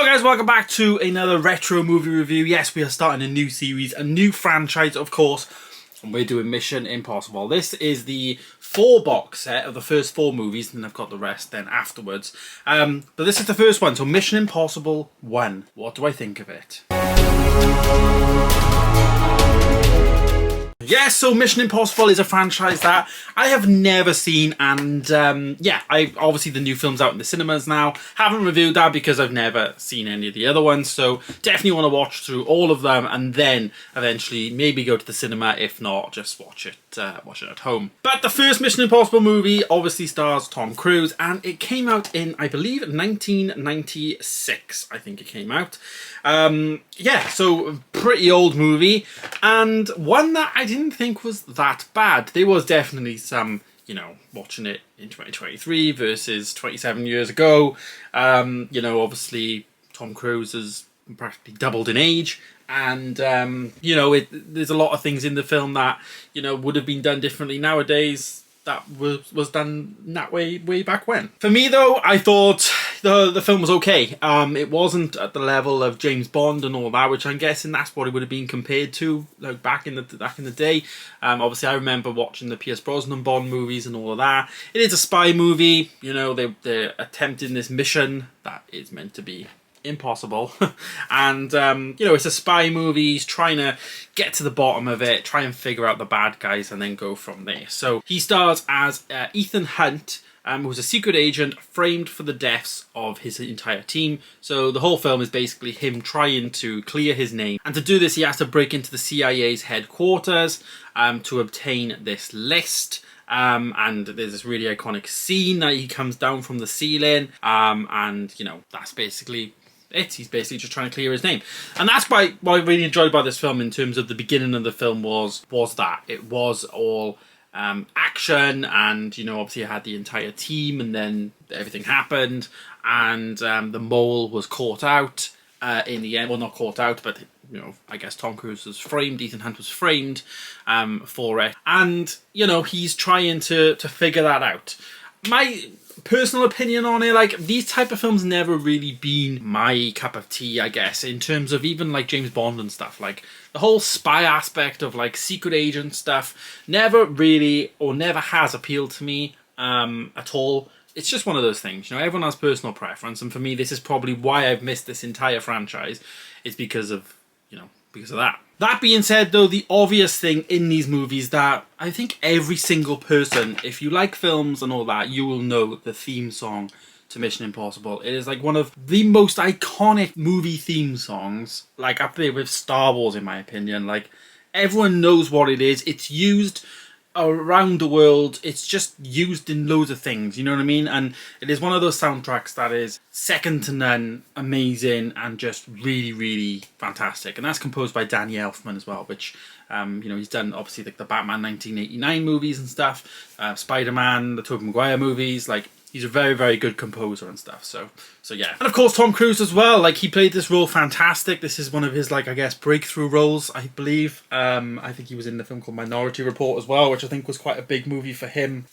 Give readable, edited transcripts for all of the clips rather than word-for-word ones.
Hello guys, welcome back to another retro movie review. Yes, we are starting a new series, a new franchise of course, and we're doing Mission Impossible. This is the 4-box set of the first 4 movies, and I've got the rest then afterwards. But this is the first one, so Mission Impossible 1. What do I think of it? Yes, so Mission Impossible is a franchise that I have never seen, and obviously the new film's out in the cinemas now. Haven't reviewed that because I've never seen any of the other ones, so definitely want to watch through all of them and then eventually maybe go to the cinema. If not, just watch it at home. But the first Mission Impossible movie obviously stars Tom Cruise, and it came out in, I believe, 1996. I think it came out. So pretty old movie, and one that I didn't think was that bad. There was definitely some, watching it in 2023 versus 27 years ago. Obviously Tom Cruise has practically doubled in age, and there's a lot of things in the film that would have been done differently nowadays that was done that way back when. For me though, I thought the film was okay. It wasn't at the level of James Bond and all that, which I'm guessing that's what it would have been compared to, like back in the day. Obviously I remember watching the Pierce Brosnan Bond movies and all of that. It is a spy movie. They're attempting this mission that is meant to be impossible, and it's a spy movie. He's trying to get to the bottom of it, try and figure out the bad guys, and then go from there. So he stars as Ethan Hunt, who's a secret agent framed for the deaths of his entire team. So the whole film is basically him trying to clear his name, and to do this he has to break into the CIA's headquarters to obtain this list. And there's this really iconic scene that he comes down from the ceiling, and that's basically it. He's basically just trying to clear his name, and that's what I really enjoyed about this film in terms of the beginning of the film was that it was all action, and obviously it had the entire team, and then everything happened, and the mole was caught out in the end. Well, not caught out, but I guess Tom Cruise was framed, Ethan Hunt was framed for it, and he's trying to figure that out. My personal opinion on it, like, these type of films never really been my cup of tea, I guess, in terms of even like James Bond and stuff. Like the whole spy aspect of like secret agent stuff never really, or never has appealed to me at all. It's just one of those things, everyone has personal preference, and for me this is probably why I've missed this entire franchise, is because of that. That being said though, the obvious thing in these movies that I think every single person, if you like films and all that, you will know the theme song to Mission Impossible. It is like one of the most iconic movie theme songs, like up there with Star Wars in my opinion. Like everyone knows what it is. It's used around the world. It's just used in loads of things, you know what I mean? And it is one of those soundtracks that is second to none, amazing, and just really, really fantastic. And that's composed by Danny Elfman as well, which he's done obviously like the Batman 1989 movies and stuff, Spider-Man, the Tobey Maguire movies. Like, he's a very, very good composer and stuff. So yeah. And of course, Tom Cruise as well. Like, he played this role fantastic. This is one of his, like, I guess, breakthrough roles, I believe. I think he was in the film called Minority Report as well, which I think was quite a big movie for him.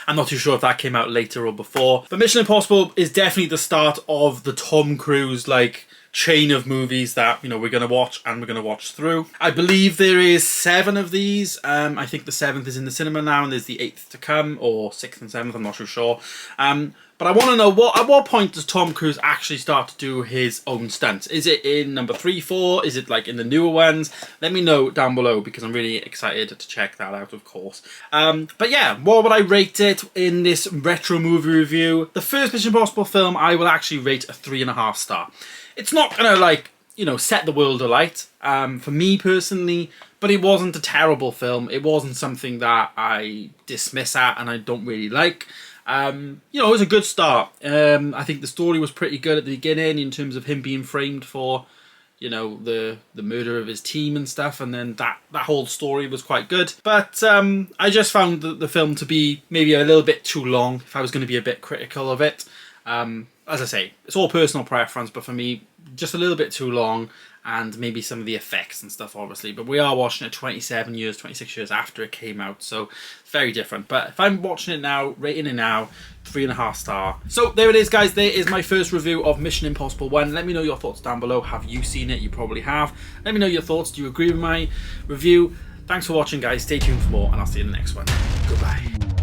I'm not too sure if that came out later or before. But Mission Impossible is definitely the start of the Tom Cruise, like, chain of movies that we're going to watch and we're going to watch through. I believe there is 7 of these. I think the 7th is in the cinema now, and there's the 8th to come, or 6th and 7th, I'm not too sure. But I want to know, at what point does Tom Cruise actually start to do his own stunts? Is it in number 3, 4? Is it like in the newer ones? Let me know down below, because I'm really excited to check that out, of course. But yeah, what would I rate it in this retro movie review? The first Mission Impossible film, I will actually rate a 3.5 star. It's not gonna set the world alight for me personally, but it wasn't a terrible film. It wasn't something that I dismiss at and I don't really like. It was a good start. I think the story was pretty good at the beginning in terms of him being framed for, the murder of his team and stuff, and then that whole story was quite good. But I just found the film to be maybe a little bit too long if I was going to be a bit critical of it. As I say, it's all personal preference, but for me, just a little bit too long, and maybe some of the effects and stuff, obviously. But we are watching it 27 years, 26 years after it came out, so it's very different. But if I'm watching it now, rating it now, 3.5 star. So there it is, guys. There is my first review of Mission Impossible 1. Let me know your thoughts down below. Have you seen it? You probably have. Let me know your thoughts. Do you agree with my review? Thanks for watching, guys. Stay tuned for more, and I'll see you in the next one. Goodbye.